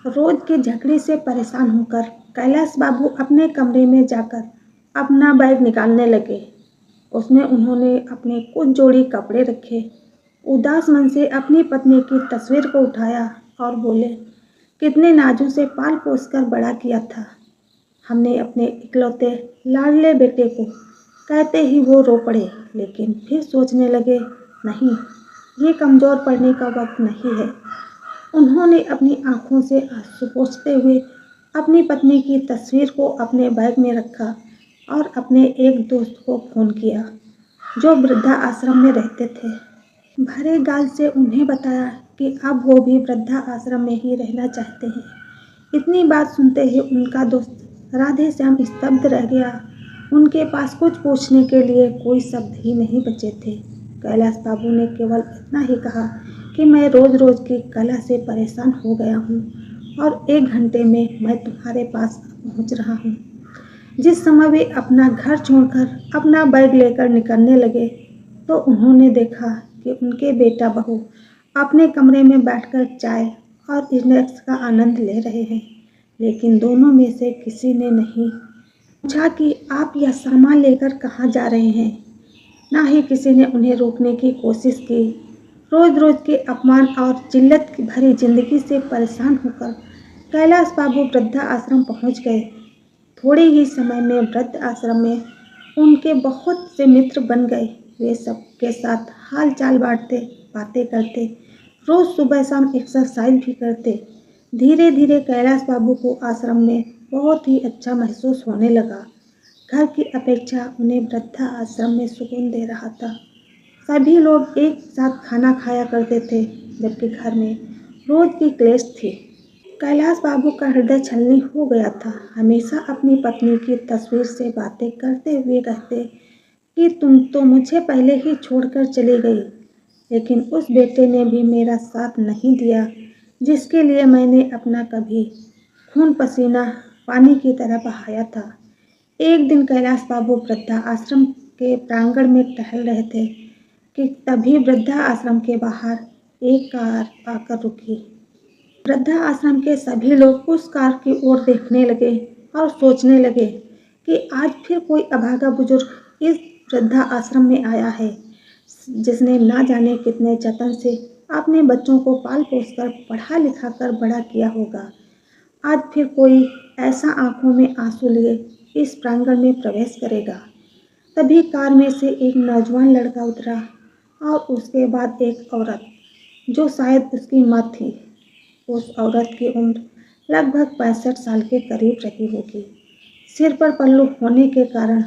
रोज के झगड़े से परेशान होकर कैलाश बाबू अपने कमरे में जाकर अपना बैग निकालने लगे। उसमें उन्होंने अपने कुछ जोड़ी कपड़े रखे, उदास मन से अपनी पत्नी की तस्वीर को उठाया और बोले, कितने नाजों से पाल पोस कर बड़ा किया था हमने अपने इकलौते लाडले बेटे को। कहते ही वो रो पड़े, लेकिन फिर सोचने लगे, नहीं, ये कमज़ोर पड़ने का वक्त नहीं है। उन्होंने अपनी आंखों से आंसू पोंछते हुए अपनी पत्नी की तस्वीर को अपने बैग में रखा और अपने एक दोस्त को फ़ोन किया जो वृद्धा आश्रम में रहते थे। भरे गाल से उन्हें बताया कि अब वो भी वृद्धा आश्रम में ही रहना चाहते हैं। इतनी बात सुनते ही उनका दोस्त राधे श्याम स्तब्ध रह गया। उनके पास कुछ पूछने के लिए कोई शब्द ही नहीं बचे थे। कैलाश बाबू ने केवल इतना ही कहा कि मैं रोज रोज की कला से परेशान हो गया हूँ और 1 घंटे में मैं तुम्हारे पास पहुँच रहा हूँ। जिस समय वे अपना घर छोड़कर अपना बैग लेकर निकलने लगे तो उन्होंने देखा कि उनके बेटा बहू अपने कमरे में बैठकर चाय और स्नैक्स का आनंद ले रहे हैं, लेकिन दोनों में से किसी ने नहीं पूछा कि आप यह सामान लेकर कहाँ जा रहे हैं। ना ही किसी ने उन्हें रोकने की कोशिश की। रोज रोज के अपमान और जिल्लत भरी जिंदगी से परेशान होकर कैलाश बाबू वृद्धा आश्रम पहुँच गए। थोड़े ही समय में वृद्ध आश्रम में उनके बहुत से मित्र बन गए। वे सबके साथ हाल चाल बांटते, बातें करते, रोज सुबह शाम एक्सरसाइज भी करते। धीरे धीरे कैलाश बाबू को आश्रम में बहुत ही अच्छा महसूस होने लगा। घर की अपेक्षा उन्हें वृद्धा आश्रम में सुकून दे रहा था। सभी लोग एक साथ खाना खाया करते थे, जबकि घर में रोज की क्लेश थी। कैलाश बाबू का हृदय छलनी हो गया था। हमेशा अपनी पत्नी की तस्वीर से बातें करते हुए कहते कि तुम तो मुझे पहले ही छोड़कर चली गई, लेकिन उस बेटे ने भी मेरा साथ नहीं दिया जिसके लिए मैंने अपना कभी खून पसीना पानी की तरह बहाया था। एक दिन कैलाश बाबू वृद्धा आश्रम के प्रांगण में टहल रहे थे कि तभी वृद्धा आश्रम के बाहर एक कार आकर रुकी। वृद्धा आश्रम के सभी लोग उस कार की ओर देखने लगे और सोचने लगे कि आज फिर कोई अभागा बुजुर्ग इस वृद्धा आश्रम में आया है, जिसने ना जाने कितने जतन से अपने बच्चों को पाल पोस कर पढ़ा लिखा कर बड़ा किया होगा। आज फिर कोई ऐसा आंखों में आंसू लिए इस प्रांगण में प्रवेश करेगा। तभी कार में से एक नौजवान लड़का उतरा और उसके बाद एक औरत, जो शायद उसकी माँ थी। उस औरत की उम्र लगभग 65 साल के करीब रही होगी। सिर पर पल्लू होने के कारण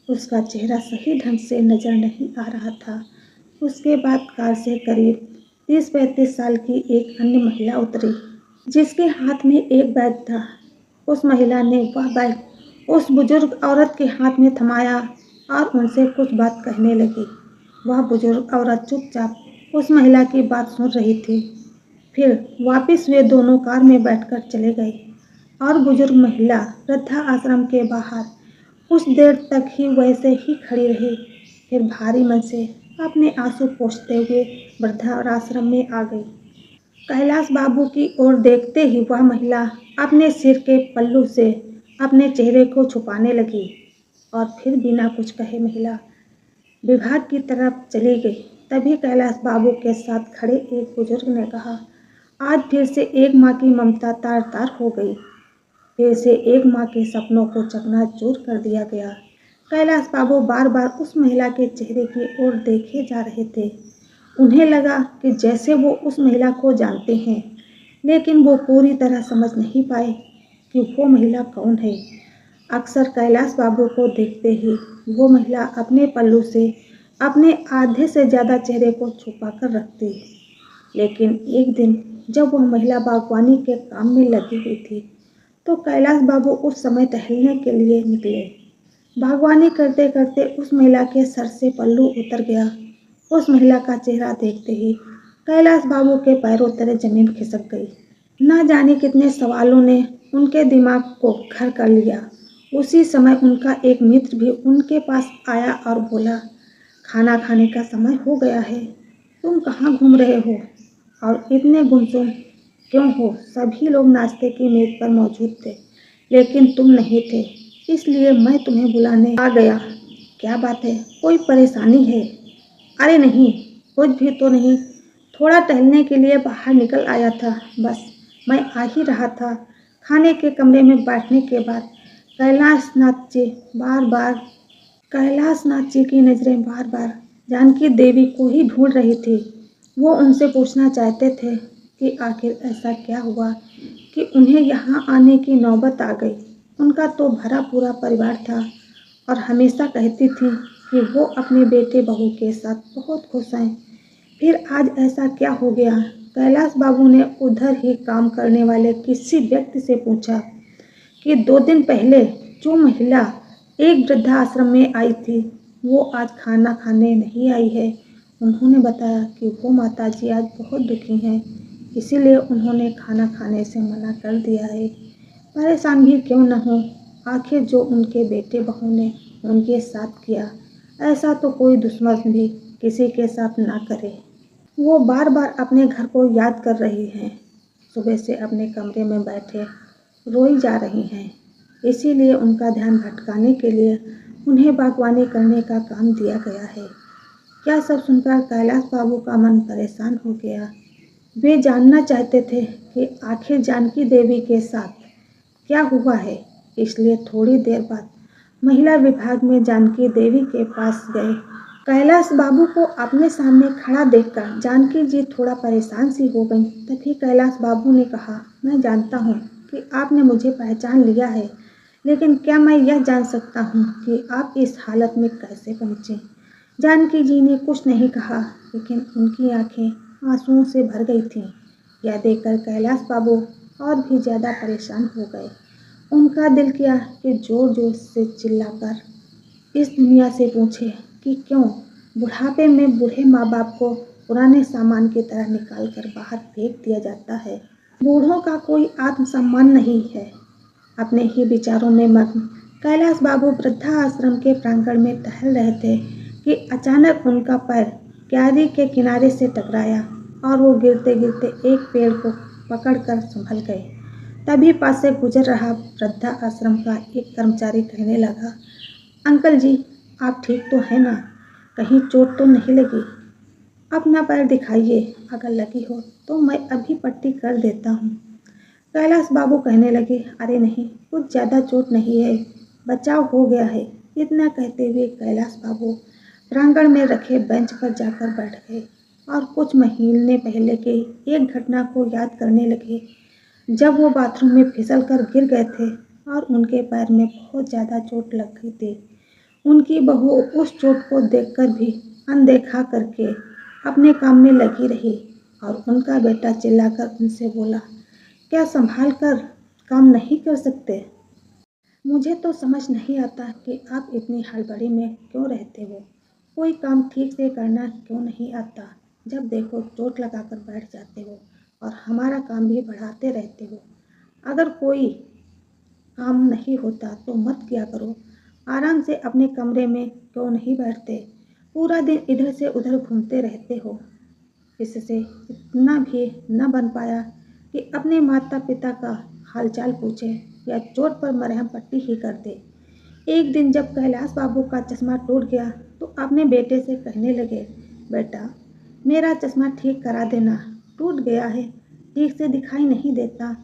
उसका चेहरा सही ढंग से नजर नहीं आ रहा था। उसके बाद कार से करीब 30-35 साल की एक अन्य महिला उतरी, जिसके हाथ में एक बैग था। उस महिला ने वह बैग उस बुजुर्ग औरत के हाथ में थमाया और उनसे कुछ बात कहने लगी। वह बुजुर्ग औरत चुपचाप उस महिला की बात सुन रही थी। फिर वापस वे दोनों कार में बैठकर चले गए और बुजुर्ग महिला वृद्धा आश्रम के बाहर कुछ देर तक ही वैसे ही खड़ी रही। फिर भारी मन से अपने आंसू पोंछते हुए वृद्धा आश्रम में आ गई। कैलाश बाबू की ओर देखते ही वह महिला अपने सिर के पल्लू से अपने चेहरे को छुपाने लगी और फिर बिना कुछ कहे महिला विभाग की तरफ चली गई। तभी कैलाश बाबू के साथ खड़े एक बुजुर्ग ने कहा, आज फिर से एक माँ की ममता तार तार हो गई। फिर से एक माँ के सपनों को चकनाचूर कर दिया गया। कैलाश बाबू बार बार उस महिला के चेहरे की ओर देखे जा रहे थे। उन्हें लगा कि जैसे वो उस महिला को जानते हैं, लेकिन वो पूरी तरह समझ नहीं पाए कि वो महिला कौन है। अक्सर कैलाश बाबू को देखते ही वो महिला अपने पल्लू से अपने आधे से ज़्यादा चेहरे को छुपा कर रखती, लेकिन एक दिन जब वह महिला बागवानी के काम में लगी हुई थी तो कैलाश बाबू उस समय टहलने के लिए निकले। बागवानी करते करते उस महिला के सर से पल्लू उतर गया। उस महिला का चेहरा देखते ही कैलाश बाबू के पैरों तले जमीन खिसक गई। ना जाने कितने सवालों ने उनके दिमाग को घर कर लिया। उसी समय उनका एक मित्र भी उनके पास आया और बोला, खाना खाने का समय हो गया है, तुम कहाँ घूम रहे हो और इतने गुमसुम क्यों हो? सभी लोग नाश्ते की मेज पर मौजूद थे, लेकिन तुम नहीं थे, इसलिए मैं तुम्हें बुलाने आ गया। क्या बात है? कोई परेशानी है? अरे नहीं, कुछ भी तो नहीं। थोड़ा टहलने के लिए बाहर निकल आया था, बस। मैं आ ही रहा था। खाने के कमरे में बैठने के बाद कैलाशनाथ जी बार बार कैलाशनाथ जी की नज़रें बार बार जानकी देवी को ही ढूंढ रही थी। वो उनसे पूछना चाहते थे कि आखिर ऐसा क्या हुआ कि उन्हें यहाँ आने की नौबत आ गई। उनका तो भरा पूरा परिवार था और हमेशा कहती थी कि वो अपने बेटे बहू के साथ बहुत खुश हैं। फिर आज ऐसा क्या हो गया? कैलाश बाबू ने उधर ही काम करने वाले किसी व्यक्ति से पूछा कि 2 दिन पहले जो महिला एक वृद्धाश्रम में आई थी, वो आज खाना खाने नहीं आई है। उन्होंने बताया कि वो माताजी आज बहुत दुखी हैं, इसीलिए उन्होंने खाना खाने से मना कर दिया है। परेशान भी क्यों न हो, आखिर जो उनके बेटे बहू ने उनके साथ किया, ऐसा तो कोई दुश्मन भी किसी के साथ ना करे। वो बार बार अपने घर को याद कर रही हैं। सुबह से अपने कमरे में बैठे रोई जा रही हैं। इसीलिए उनका ध्यान भटकाने के लिए उन्हें बागवानी करने का काम दिया गया है। क्या सब सुनकर कैलाश बाबू का मन परेशान हो गया। वे जानना चाहते थे कि आखिर जानकी देवी के साथ क्या हुआ है। इसलिए थोड़ी देर बाद महिला विभाग में जानकी देवी के पास गए। कैलाश बाबू को अपने सामने खड़ा देखकर जानकी जी थोड़ा परेशान सी हो गईं। तभी कैलाश बाबू ने कहा, मैं जानता हूँ कि आपने मुझे पहचान लिया है, लेकिन क्या मैं यह जान सकता हूँ कि आप इस हालत में कैसे पहुँचे? जानकी जी ने कुछ नहीं कहा, लेकिन उनकी आंखें आंसुओं से भर गई थीं। यह देखकर कैलाश बाबू और भी ज़्यादा परेशान हो गए। उनका दिल किया कि जोर जोर से चिल्लाकर इस दुनिया से पूछे कि क्यों बुढ़ापे में बूढ़े माँ बाप को पुराने सामान की तरह निकाल कर बाहर फेंक दिया जाता है। बूढ़ों का कोई आत्मसम्मान नहीं है। अपने ही विचारों में मग्न कैलाश बाबू वृद्धाश्रम के प्रांगण में टहल रहे थे कि अचानक उनका पैर क्यारी के किनारे से टकराया और वो गिरते गिरते एक पेड़ को पकड़कर संभल गए। तभी पास से गुजर रहा वृद्धाश्रम का एक कर्मचारी कहने लगा, अंकल जी, आप ठीक तो हैं ना? कहीं चोट तो नहीं लगी? अपना पैर दिखाइए, अगर लगी हो तो मैं अभी पट्टी कर देता हूँ। कैलाश बाबू कहने लगे, अरे नहीं, कुछ ज़्यादा चोट नहीं है, बचाव हो गया है। इतना कहते हुए कैलाश बाबू प्रांगण में रखे बेंच पर जाकर बैठ गए और कुछ महीने पहले के एक घटना को याद करने लगे, जब वो बाथरूम में फिसल कर गिर गए थे और उनके पैर में बहुत ज़्यादा चोट लग गई थी। उनकी बहू उस चोट को देखकर भी अनदेखा करके अपने काम में लगी रही और उनका बेटा चिल्लाकर उनसे बोला, क्या संभाल कर काम नहीं कर सकते? मुझे तो समझ नहीं आता कि आप इतनी हड़बड़ी में क्यों रहते हो। कोई काम ठीक से करना क्यों नहीं आता? जब देखो चोट लगाकर बैठ जाते हो और हमारा काम भी बढ़ाते रहते हो। अगर कोई काम नहीं होता तो मत किया करो। आराम से अपने कमरे में क्यों नहीं बैठते? पूरा दिन इधर से उधर घूमते रहते हो। इससे इतना भी न बन पाया कि अपने माता पिता का हालचाल पूछे या चोट पर मरहम पट्टी ही कर दे। एक दिन जब कैलाश बाबू का चश्मा टूट गया तो अपने बेटे से कहने लगे, बेटा, मेरा चश्मा ठीक करा देना, टूट गया है, ठीक से दिखाई नहीं देता।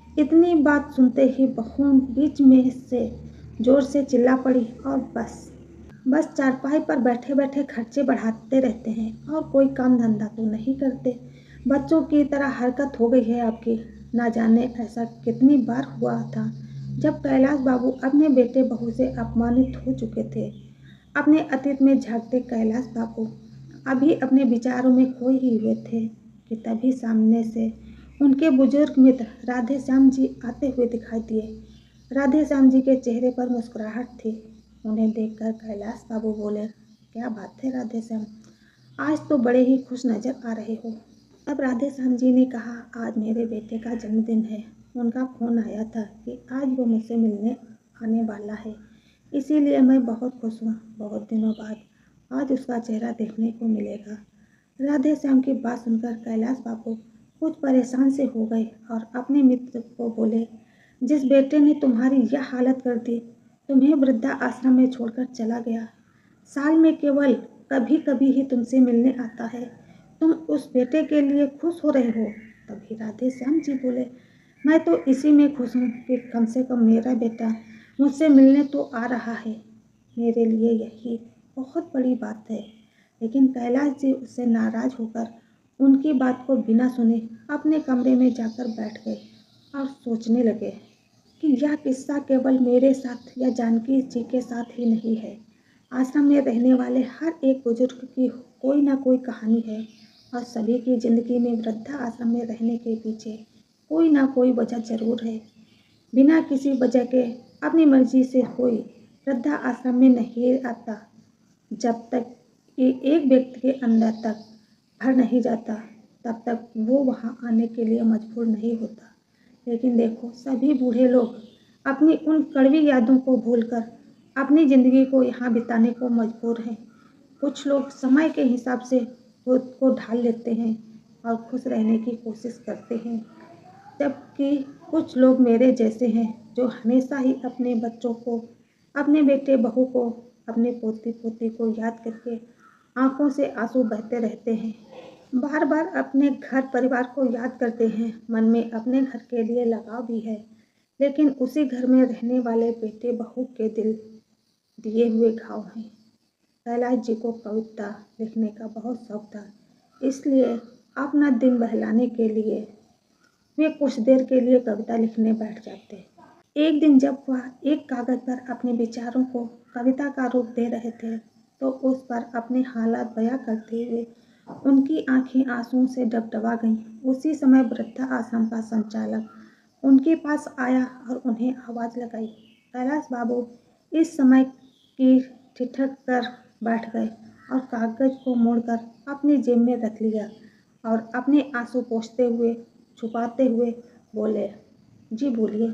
इतनी बात सुनते ही बहू बीच में से जोर से चिल्ला पड़ी और बस चारपाई पर बैठे बैठे खर्चे बढ़ाते रहते हैं और कोई काम धंधा तो नहीं करते। बच्चों की तरह हरकत हो गई है आपकी। ना जाने ऐसा कितनी बार हुआ था जब कैलाश बाबू अपने बेटे बहू से अपमानित हो चुके थे। अपने अतीत में झांकते कैलाश बाबू अभी अपने विचारों में खोए ही हुए थे कि तभी सामने से उनके बुजुर्ग मित्र राधे श्याम जी आते हुए दिखाई दिए। राधे श्याम जी के चेहरे पर मुस्कुराहट थी। उन्हें देखकर कैलाश बाबू बोले, क्या बात है राधे श्याम, आज तो बड़े ही खुश नजर आ रहे हो। अब राधे श्याम जी ने कहा, आज मेरे बेटे का जन्मदिन है। उनका फ़ोन आया था कि आज वो मुझसे मिलने आने वाला है, इसीलिए मैं बहुत खुश हूँ। बहुत दिनों बाद आज उसका चेहरा देखने को मिलेगा। राधे श्याम की बात सुनकर कैलाश बाबू कुछ परेशान से हो गए और अपने मित्र को बोले, जिस बेटे ने तुम्हारी यह हालत कर दी, तुम्हें वृद्धा आश्रम में छोड़कर चला गया, साल में केवल कभी कभी ही तुमसे मिलने आता है, तुम उस बेटे के लिए खुश हो रहे हो। तभी राधे श्याम जी बोले, मैं तो इसी में खुश हूँ कि कम से कम मेरा बेटा मुझसे मिलने तो आ रहा है, मेरे लिए यही बहुत बड़ी बात है। लेकिन कैलाश जी उससे नाराज होकर उनकी बात को बिना सुने अपने कमरे में जाकर बैठ गए और सोचने लगे कि यह किस्सा केवल मेरे साथ या जानकी जी के साथ ही नहीं है। आश्रम में रहने वाले हर एक बुजुर्ग की कोई ना कोई कहानी है और सभी की जिंदगी में वृद्धा आश्रम में रहने के पीछे कोई ना कोई वजह जरूर है। बिना किसी वजह के अपनी मर्जी से कोई वृद्धा आश्रम में नहीं आता। जब तक ये एक व्यक्ति के अंदर तक भर नहीं जाता, तब तक वो वहाँ आने के लिए मजबूर नहीं होता। लेकिन देखो, सभी बूढ़े लोग अपनी उन कड़वी यादों को भूलकर अपनी ज़िंदगी को यहाँ बिताने को मजबूर हैं। कुछ लोग समय के हिसाब से खुद को ढाल लेते हैं और खुश रहने की कोशिश करते हैं, जबकि कुछ लोग मेरे जैसे हैं जो हमेशा ही अपने बच्चों को, अपने बेटे बहू को, अपने पोती पोती को याद करके आंखों से आंसू बहते रहते हैं, बार बार अपने घर परिवार को याद करते हैं। मन में अपने घर के लिए लगाव भी है, लेकिन उसी घर में रहने वाले बेटे बहू के दिल दिए हुए घाव हैं। कैलाश जी को कविता लिखने का बहुत शौक था, इसलिए अपना दिन बहलाने के लिए वे कुछ देर के लिए कविता लिखने बैठ जाते। एक दिन जब वह एक कागज पर अपने विचारों को कविता का रूप दे रहे थे, तो उस पर अपने हालात बयां करते हुए उनकी आंखें आंसुओं से डबडबा गईं। उसी समय वृद्धा आश्रम का संचालक उनके पास आया और उन्हें आवाज़ लगाई। कैलाश बाबू इस समय की ठिठक कर बैठ गए और कागज को मोड़कर अपनी जेब में रख लिया और अपने आंसू पोंछते हुए, छुपाते हुए बोले, जी बोलिए।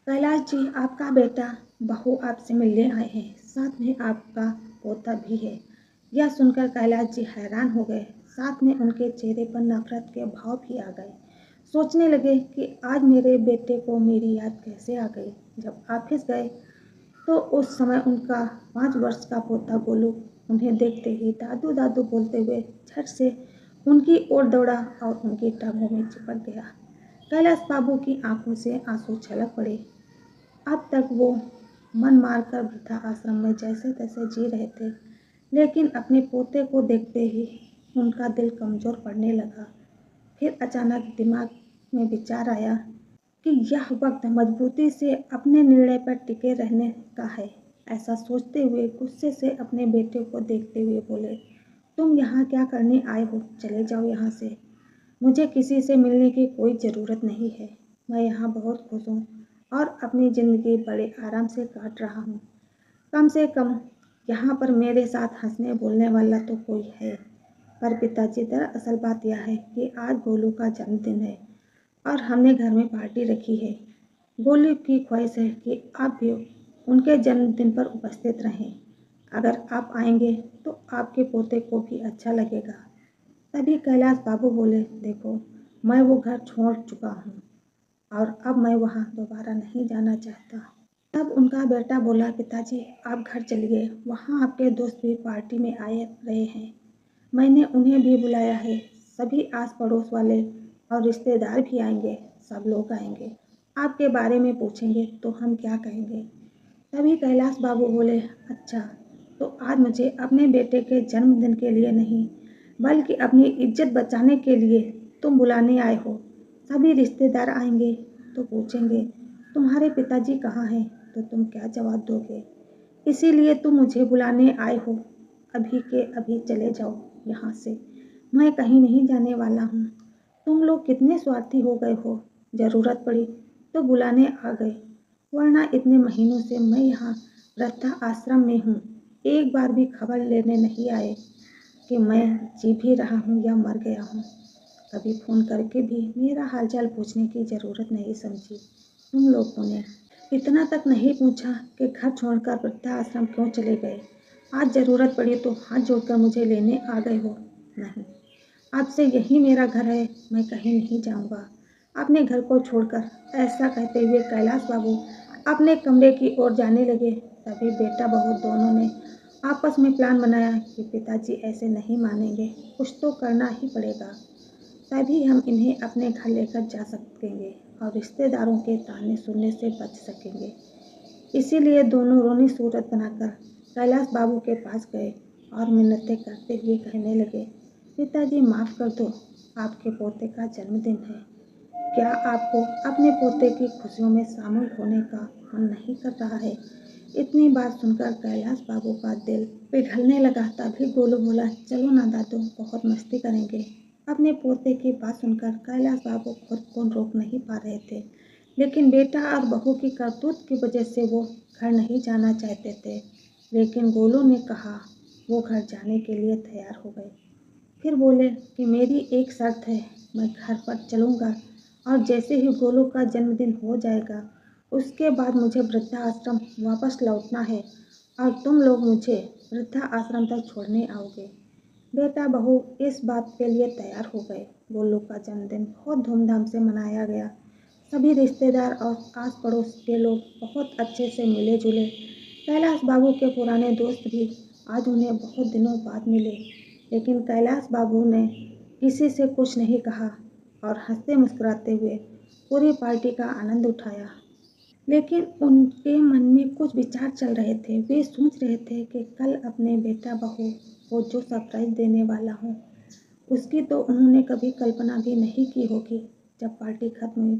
कैलाश जी, आपका बेटा बहू आपसे मिलने आए हैं, साथ में आपका पोता भी है। यह सुनकर कैलाश जी हैरान हो गए, साथ में उनके चेहरे पर नफरत के भाव भी आ गए। सोचने लगे कि आज मेरे बेटे को मेरी याद कैसे आ गई। जब ऑफिस गए तो उस समय उनका 5 वर्ष का पोता गोलू उन्हें देखते ही दादू दादू बोलते हुए झट से उनकी ओर दौड़ा और उनकी टांगों में चिपक गया। कैलाश बाबू की आंखों से आंसू छलक पड़े। अब तक वो मन मारकर वृद्धा आश्रम में जैसे तैसे जी रहे थे, लेकिन अपने पोते को देखते ही उनका दिल कमज़ोर पड़ने लगा। फिर अचानक दिमाग में विचार आया कि यह वक्त मजबूती से अपने निर्णय पर टिके रहने का है। ऐसा सोचते हुए गुस्से से अपने बेटे को देखते हुए बोले, तुम यहाँ क्या करने आए हो? चले जाओ यहाँ से। मुझे किसी से मिलने की कोई ज़रूरत नहीं है। मैं यहाँ बहुत खुश हूँ और अपनी ज़िंदगी बड़े आराम से काट रहा हूँ। कम से कम यहाँ पर मेरे साथ हंसने बोलने वाला तो कोई है। पर पिताजी, दरअसल बात यह है कि आज गोलू का जन्मदिन है और हमने घर में पार्टी रखी है। गोलू की ख्वाहिश है कि आप भी उनके जन्मदिन पर उपस्थित रहें। अगर आप आएंगे तो आपके पोते को भी अच्छा लगेगा। तभी कैलाश बाबू बोले, देखो, मैं वो घर छोड़ चुका हूँ और अब मैं वहाँ दोबारा नहीं जाना चाहता। तब उनका बेटा बोला, पिताजी आप घर चलिए, वहाँ आपके दोस्त भी पार्टी में आए रहे हैं। मैंने उन्हें भी बुलाया है, सभी आस पड़ोस वाले और रिश्तेदार भी आएंगे, सब लोग आएंगे, आपके बारे में पूछेंगे तो हम क्या कहेंगे। तभी कैलाश बाबू बोले, अच्छा, तो आज मुझे अपने बेटे के जन्मदिन के लिए नहीं, बल्कि अपनी इज्जत बचाने के लिए तुम बुलाने आए हो। सभी रिश्तेदार आएंगे तो पूछेंगे, तुम्हारे पिताजी कहाँ हैं? तो तुम क्या जवाब दोगे? इसीलिए तुम मुझे बुलाने आए हो। अभी के अभी चले जाओ यहाँ से, मैं कहीं नहीं जाने वाला हूँ। तुम लोग कितने स्वार्थी हो गए हो, ज़रूरत पड़ी तो बुलाने आ गए, वरना इतने महीनों से मैं यहाँ वृद्धा आश्रम में हूँ, एक बार भी खबर लेने नहीं आए कि मैं जी भी रहा हूँ या मर गया हूँ। कभी फ़ोन करके भी मेरा हालचाल पूछने की ज़रूरत नहीं समझी। तुम लोगों ने इतना तक नहीं पूछा कि घर छोड़कर वृद्धा आश्रम क्यों चले गए। आज ज़रूरत पड़ी तो हाथ जोड़कर मुझे लेने आ गए हो। नहीं, अब से यही मेरा घर है, मैं कहीं नहीं जाऊंगा अपने घर को छोड़कर। ऐसा कहते हुए कैलाश बाबू अपने कमरे की ओर जाने लगे। तभी बेटा बहू दोनों ने आपस में प्लान बनाया कि पिताजी ऐसे नहीं मानेंगे, कुछ तो करना ही पड़ेगा, तभी हम इन्हें अपने घर लेकर जा सकेंगे और रिश्तेदारों के ताने सुनने से बच सकेंगे। इसीलिए दोनों रोनी सूरत बनाकर कैलाश बाबू के पास गए और मिन्नतें करते हुए कहने लगे, पिताजी माफ़ कर दो, आपके पोते का जन्मदिन है। क्या आपको अपने पोते की खुशियों में शामिल होने का मन नहीं कर रहा है? इतनी बात सुनकर कैलाश बाबू का दिल पिघलने लगा। तभी गोलू बोला, चलो ना दादू, बहुत मस्ती करेंगे। अपने पोते की बात सुनकर कैलाश बाबू खुद को रोक नहीं पा रहे थे, लेकिन बेटा और बहू की करतूत की वजह से वो घर नहीं जाना चाहते थे। लेकिन गोलू ने कहा वो घर जाने के लिए तैयार हो गए। फिर बोले कि मेरी एक शर्त है, मैं घर पर चलूँगा और जैसे ही गोलू का जन्मदिन हो जाएगा उसके बाद मुझे वृद्धा आश्रम वापस लौटना है और तुम लोग मुझे वृद्धा आश्रम तक छोड़ने आओगे। बेटा बहू इस बात के लिए तैयार हो गए। गोलू का जन्मदिन बहुत धूमधाम से मनाया गया। सभी रिश्तेदार और आस पड़ोस के लोग बहुत अच्छे से मिले जुले। कैलाश बाबू के पुराने दोस्त भी आज उन्हें बहुत दिनों बाद मिले, लेकिन कैलाश बाबू ने किसी से कुछ नहीं कहा और हंसते मुस्कुराते हुए पूरी पार्टी का आनंद उठाया। लेकिन उनके मन में कुछ विचार चल रहे थे। वे सोच रहे थे कि कल अपने बेटा बहू को जो सरप्राइज देने वाला हूँ उसकी तो उन्होंने कभी कल्पना भी नहीं की होगी। जब पार्टी खत्म हुई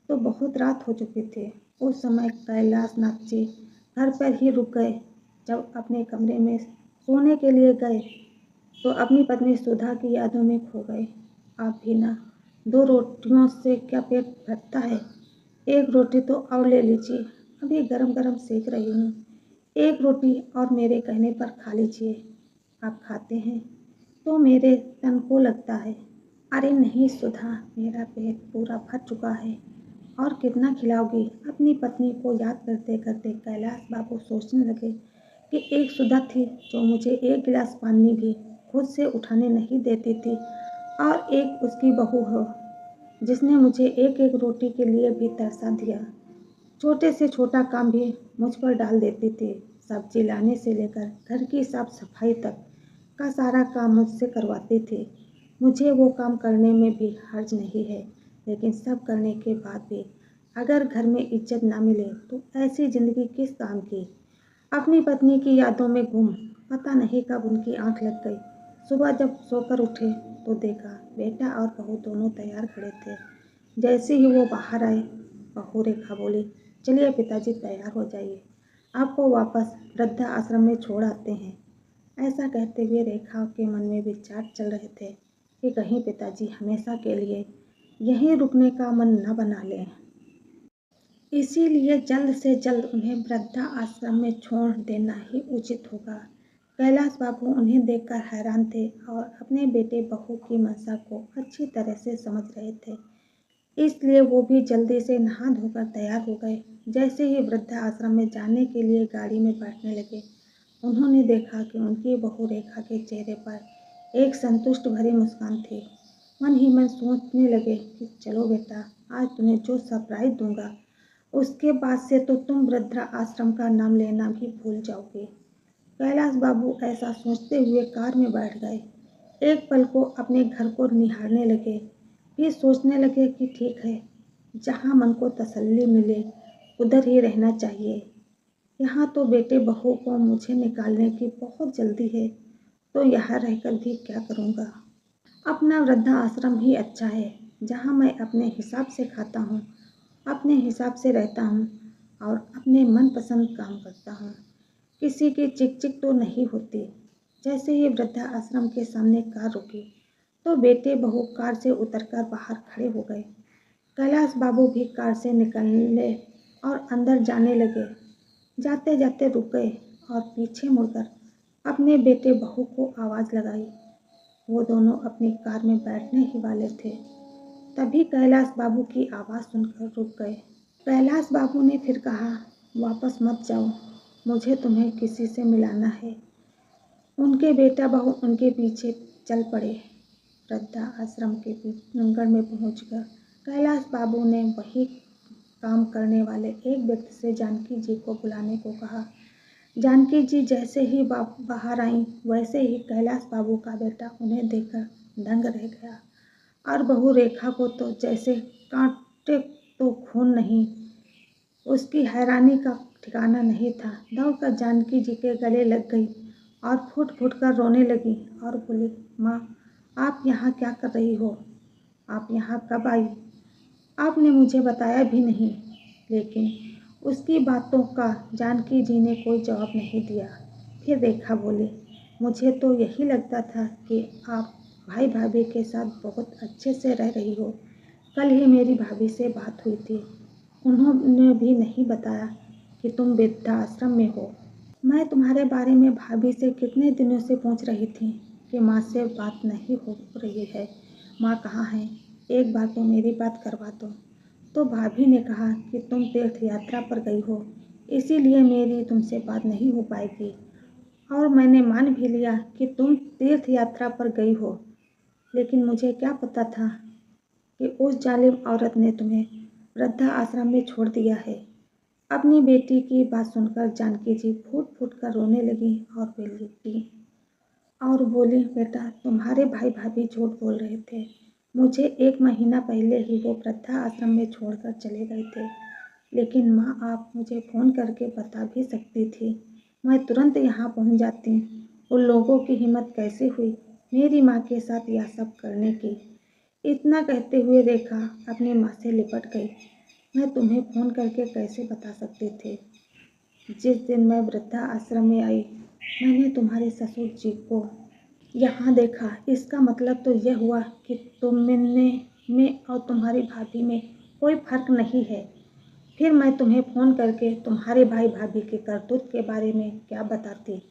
तो बहुत रात हो चुकी थी। उस समय कैलाश नाथ जी घर पर ही रुक गए। जब अपने कमरे में सोने के लिए गए तो अपनी पत्नी सुधा की यादों में खो गए। आप भी ना, दो रोटियों से क्या पेट भरता है? एक रोटी तो और ले लीजिए, अभी गरम गरम सेक रही हूँ। एक रोटी और मेरे कहने पर खा लीजिए। आप खाते हैं तो मेरे तन को लगता है। अरे नहीं सुधा, मेरा पेट पूरा भर चुका है, और कितना खिलाओगी? अपनी पत्नी को याद करते करते कैलाश बाबू सोचने लगे कि एक सुधा थी जो मुझे एक गिलास पानी भी खुद से उठाने नहीं देती थी, और एक उसकी बहू हो जिसने मुझे एक एक रोटी के लिए भी तरसा दिया। छोटे से छोटा काम भी मुझ पर डाल देती थी। सब्जी लाने से लेकर घर की साफ सफाई तक का सारा काम मुझसे करवाती थी। मुझे वो काम करने में भी हर्ज नहीं है, लेकिन सब करने के बाद भी अगर घर में इज्जत ना मिले तो ऐसी ज़िंदगी किस काम की। अपनी पत्नी की यादों में गुम, पता नहीं कब उनकी आंख लग गई। सुबह जब सोकर उठे तो देखा बेटा और बहू दोनों तैयार खड़े थे। जैसे ही वो बाहर आए, बहू रेखा बोली, चलिए पिताजी तैयार हो जाइए, आपको वापस वृद्धा आश्रम में छोड़ आते हैं। ऐसा कहते हुए रेखा के मन में विचार चल रहे थे कि कहीं पिताजी हमेशा के लिए यहीं रुकने का मन न बना लें। इसीलिए जल्द से जल्द उन्हें वृद्धा आश्रम में छोड़ देना ही उचित होगा। कैलाश बाबू उन्हें देखकर हैरान थे और अपने बेटे बहू की मंशा को अच्छी तरह से समझ रहे थे। इसलिए वो भी जल्दी से नहा धोकर तैयार हो गए। जैसे ही वृद्धा आश्रम में जाने के लिए गाड़ी में बैठने लगे, उन्होंने देखा कि उनकी बहू रेखा के चेहरे पर एक संतुष्ट भरी मुस्कान थी। मन ही मन सोचने लगे कि चलो बेटा, आज तुम्हें जो सरप्राइज दूंगा उसके बाद से तो तुम वृद्धा आश्रम का नाम लेना भी भूल जाओगे। कैलाश बाबू ऐसा सोचते हुए कार में बैठ गए। एक पल को अपने घर को निहारने लगे, फिर सोचने लगे कि ठीक है, जहाँ मन को तसल्ली मिले उधर ही रहना चाहिए। यहाँ तो बेटे बहू को मुझे निकालने की बहुत जल्दी है, तो यहाँ रहकर भी क्या करूँगा। अपना वृद्धा आश्रम ही अच्छा है, जहाँ मैं अपने हिसाब से खाता हूँ, अपने हिसाब से रहता हूँ और अपने मनपसंद काम करता हूँ। किसी की चिक चिक तो नहीं होती। जैसे ही वृद्धा आश्रम के सामने कार रुकी तो बेटे बहू कार से उतरकर बाहर खड़े हो गए। कैलाश बाबू भी कार से निकलने और अंदर जाने लगे। जाते जाते रुक गए और पीछे मुड़कर अपने बेटे बहू को आवाज़ लगाई। वो दोनों अपनी कार में बैठने ही वाले थे, तभी कैलाश बाबू की आवाज़ सुनकर रुक गए। कैलाश बाबू ने फिर कहा, वापस मत जाओ, मुझे तुम्हें किसी से मिलाना है। उनके बेटा बहू उनके पीछे चल पड़े। वृद्धा आश्रम के बीच जंगल में पहुंचकर कैलाश बाबू ने वही काम करने वाले एक व्यक्ति से जानकी जी को बुलाने को कहा। जानकी जी जैसे ही बाहर आई वैसे ही कैलाश बाबू का बेटा उन्हें देखकर दंग रह गया और बहू रेखा को तो जैसे कांटे तो खून नहीं, उसकी हैरानी का ठिकाना नहीं था। दौड़कर जानकी जी के गले लग गई और फूट फूट कर रोने लगी और बोली, माँ आप यहाँ क्या कर रही हो? आप यहाँ कब आई? आपने मुझे बताया भी नहीं। लेकिन उसकी बातों का जानकी जी ने कोई जवाब नहीं दिया। फिर रेखा बोली, मुझे तो यही लगता था कि आप भाई भाभी के साथ बहुत अच्छे से रह रही हो। कल ही मेरी भाभी से बात हुई थी, उन्होंने भी नहीं बताया कि तुम वृद्धाश्रम में हो। मैं तुम्हारे बारे में भाभी से कितने दिनों से पूछ रही थी कि माँ से बात नहीं हो रही है, माँ कहाँ है, एक बार तो मेरी बात करवा दो। तो भाभी ने कहा कि तुम तीर्थ यात्रा पर गई हो, इसीलिए मेरी तुमसे बात नहीं हो पाएगी। और मैंने मान भी लिया कि तुम तीर्थ यात्रा पर गई हो, लेकिन मुझे क्या पता था कि उस जालिम औरत ने तुम्हें वृद्धा आश्रम में छोड़ दिया है। अपनी बेटी की बात सुनकर जानकी जी फूट फूट कर रोने लगी और बोली, बेटा तुम्हारे भाई भाभी झूठ बोल रहे थे। मुझे 1 महीना पहले ही वो वृद्धा आश्रम में छोड़कर चले गए थे। लेकिन माँ आप मुझे फ़ोन करके बता भी सकती थी, मैं तुरंत यहाँ पहुँच जाती। उन लोगों की हिम्मत कैसे हुई मेरी माँ के साथ यह सब करने की? इतना कहते हुए रेखा अपनी माँ से लिपट गई। मैं तुम्हें फ़ोन करके कैसे बता सकती थी? जिस दिन मैं वृद्धा आश्रम में आई मैंने तुम्हारे ससुर जी को यहाँ देखा। इसका मतलब तो यह हुआ कि में और तुम्हारी भाभी में कोई फर्क नहीं है। फिर मैं तुम्हें फ़ोन करके तुम्हारे भाई भाभी के करतूत के बारे में क्या बताती?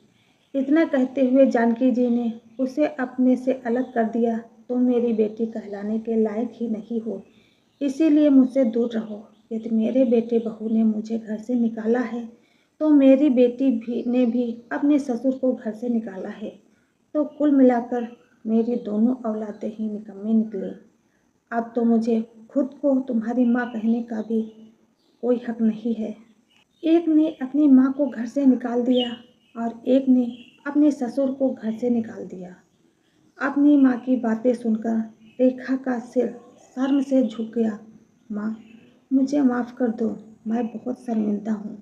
इतना कहते हुए जानकी जी ने उसे अपने से अलग कर दिया। तुम मेरी बेटी कहलाने के लायक ही नहीं हो, इसीलिए मुझसे दूर रहो। यदि मेरे बेटे बहू ने मुझे घर से निकाला है तो मेरी बेटी ने भी अपने ससुर को घर से निकाला है। तो कुल मिलाकर मेरी दोनों औलादें ही निकम्मी निकली। अब तो मुझे खुद को तुम्हारी माँ कहने का भी कोई हक नहीं है। एक ने अपनी माँ को घर से निकाल दिया और एक ने अपने ससुर को घर से निकाल दिया। अपनी माँ की बातें सुनकर रेखा का सिर शर्म से झुक गया। माँ मुझे माफ़ कर दो, मैं बहुत शर्मिंदा हूँ।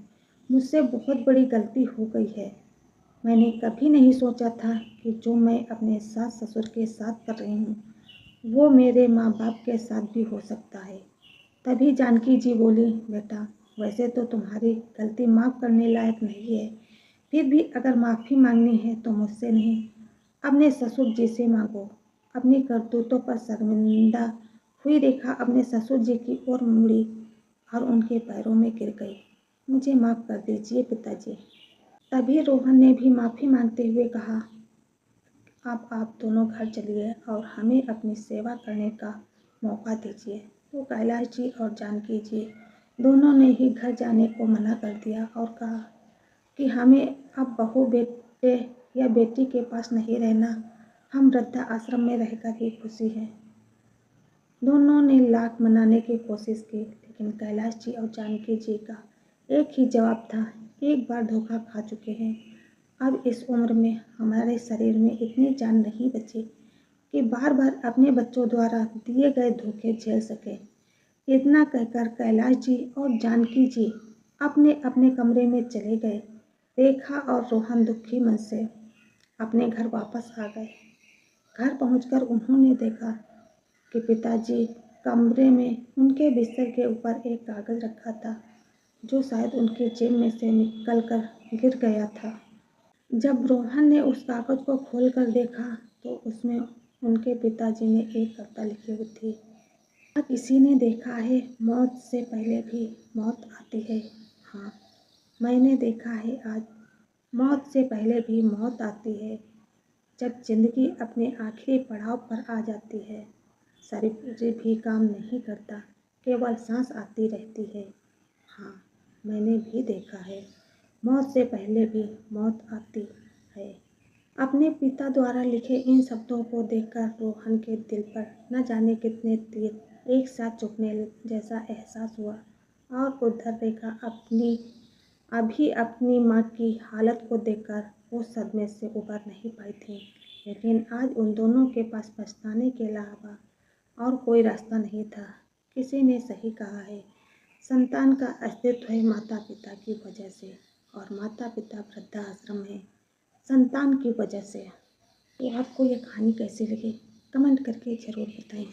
मुझसे बहुत बड़ी गलती हो गई है। मैंने कभी नहीं सोचा था कि जो मैं अपने सास ससुर के साथ कर रही हूँ वो मेरे माँ बाप के साथ भी हो सकता है। तभी जानकी जी बोली, बेटा वैसे तो तुम्हारी गलती माफ़ करने लायक नहीं है, फिर भी अगर माफ़ी मांगनी है तो मुझसे नहीं, अपने ससुर जी से मांगो। अपनी करतूतों पर शर्मिंदा हुई रेखा अपने ससुर जी की ओर मुड़ी और उनके पैरों में गिर गई। मुझे माफ़ कर दीजिए पिताजी। तभी रोहन ने भी माफ़ी मांगते हुए कहा, अब आप दोनों घर चलिए और हमें अपनी सेवा करने का मौका दीजिए। तो कैलाश जी और जानकी जी दोनों ने ही घर जाने को मना कर दिया और कहा कि हमें अब बहू बेटे या बेटी के पास नहीं रहना, हम वृद्धा आश्रम में रहकर ही खुशी हैं। दोनों ने लाख मनाने की कोशिश की, लेकिन कैलाश जी और जानकी जी का एक ही जवाब था, एक बार धोखा खा चुके हैं। अब इस उम्र में हमारे शरीर में इतनी जान नहीं बची कि बार बार अपने बच्चों द्वारा दिए गए धोखे झेल सके। इतना कहकर कैलाश जी और जानकी जी अपने अपने कमरे में चले गए। रेखा और रोहन दुखी मन से अपने घर वापस आ गए। घर पहुंचकर उन्होंने देखा कि पिताजी कमरे में उनके बिस्तर के ऊपर एक कागज़ रखा था जो शायद उनके जेब में से निकलकर गिर गया था। जब रोहन ने उस कागज़ को खोलकर देखा तो उसमें उनके पिताजी ने एक कविता लिखी हुई थी, क्या किसी ने देखा है मौत से पहले भी मौत आती है? हाँ मैंने देखा है आज मौत से पहले भी मौत आती है। जब जिंदगी अपने आखिरी पड़ाव पर आ जाती है, शरीर भी काम नहीं करता, केवल सांस आती रहती है। हाँ मैंने भी देखा है मौत से पहले भी मौत आती है। अपने पिता द्वारा लिखे इन शब्दों को देखकर रोहन के दिल पर न जाने कितने तीर एक साथ चुभने जैसा एहसास हुआ। और उधर रेखा अभी अपनी माँ की हालत को देखकर उस सदमे से उबर नहीं पाई थी। लेकिन आज उन दोनों के पास पछताने के अलावा और कोई रास्ता नहीं था। किसी ने सही कहा है, संतान का अस्तित्व है माता पिता की वजह से, और माता पिता वृद्धाश्रम में संतान की वजह से। तो आपको ये कहानी कैसी लगी कमेंट करके ज़रूर बताएं।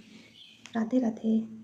राधे राधे।